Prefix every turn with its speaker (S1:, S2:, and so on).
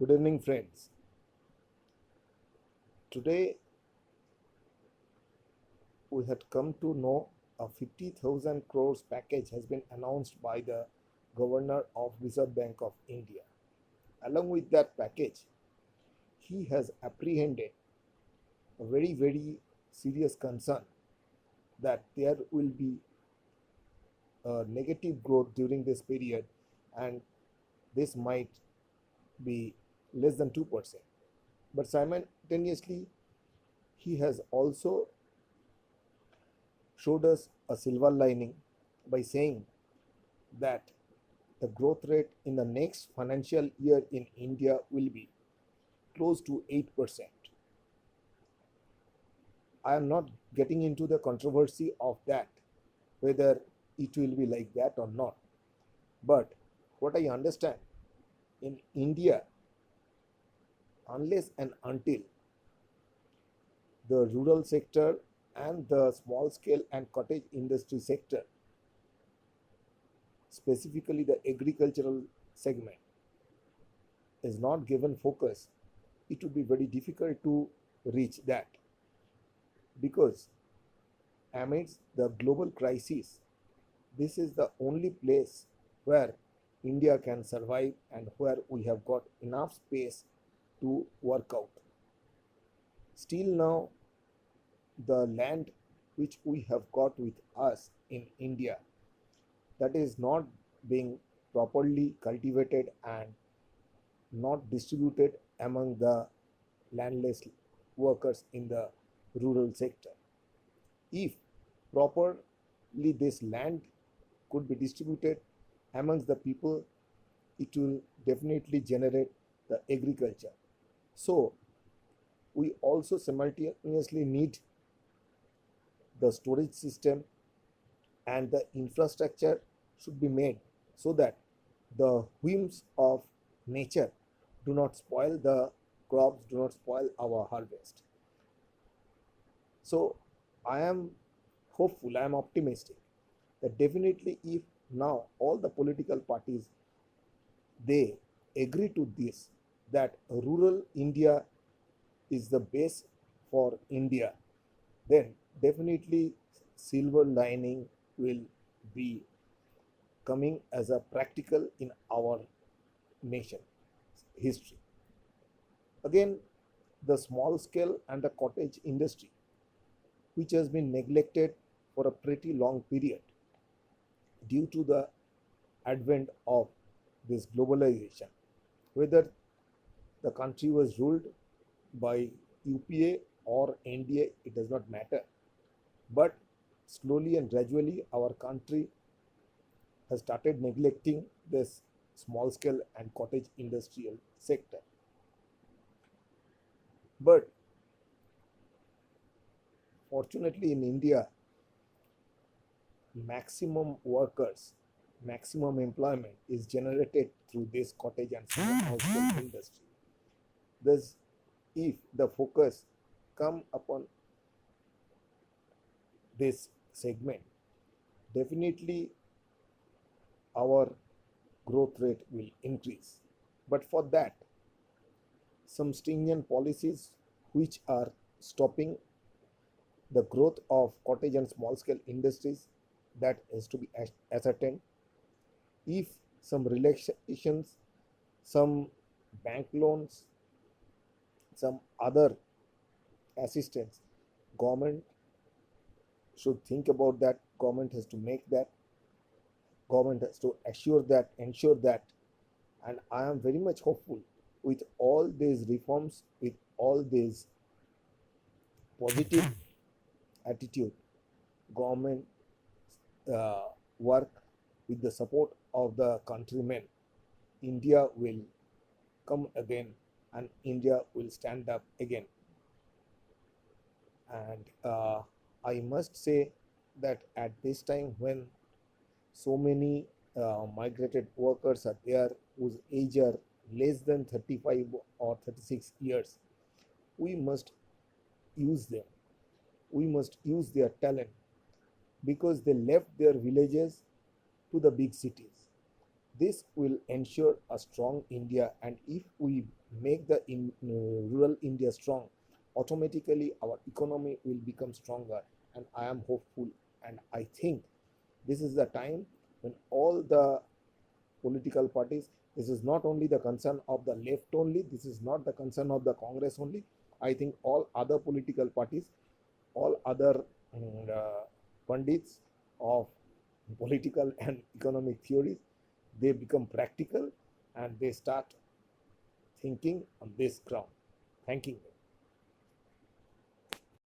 S1: Good evening, friends. Today we had come to know a 50,000 crores package has been announced by the Governor of Reserve Bank of India. Along with that package, he has apprehended a very serious concern that there will be a negative growth during this period, and this might be less than 2%. But simultaneously, he has also showed us a silver lining by saying that the growth rate in the next financial year in India will be close to 8%. I am not getting into the controversy of that, whether it will be like that or not. But what I understand, in India, unless and until the rural sector and the small scale and cottage industry sector, specifically the agricultural segment, is not given focus, it would be very difficult to reach that, because amidst the global crisis, this is the only place where India can survive and where we have got enough space to work out. Still now, the land which we have got with us in India, that is not being properly cultivated and not distributed among the landless workers in the rural sector. If properly this land could be distributed amongst the people, it will definitely generate the agriculture. So we also simultaneously need the storage system, and the infrastructure should be made so that the whims of nature do not spoil the crops, do not spoil our harvest. So I am hopeful, I am optimistic that definitely if now all the political parties they agree to this, that rural India is the base for India, then definitely silver lining will be coming as a practical in our nation history. Again, the small scale and the cottage industry, which has been neglected for a pretty long period due to the advent of this globalization, whether the country was ruled by UPA or NDA, it does not matter. But slowly and gradually, our country has started neglecting this small scale and cottage industrial sector. But fortunately, in India, maximum workers, maximum employment is generated through this cottage and small scale industry. Thus, if the focus come upon this segment, definitely our growth rate will increase. But for that, some stringent policies which are stopping the growth of cottage and small scale industries, that is to be ascertained. If some relaxations, some bank loans, some other assistance, government should think about that, government has to make that, government has to ensure that. And I am very much hopeful, with all these reforms, with all these positive attitude, government work with the support of the countrymen, India will come again, and India will stand up again. And I must say that at this time, when so many migrated workers are there whose age are less than 35 or 36 years, we must use them. We must use their talent, because they left their villages to the big cities. This will ensure a strong India, and if we make the rural India strong, automatically our economy will become stronger. And I am hopeful, and I think this is the time when all the political parties, this is not only the concern of the left only, this is not the concern of the Congress only. I think all other political parties, all other pundits of political and economic theories, they become practical and they start thinking on this ground. Thank you.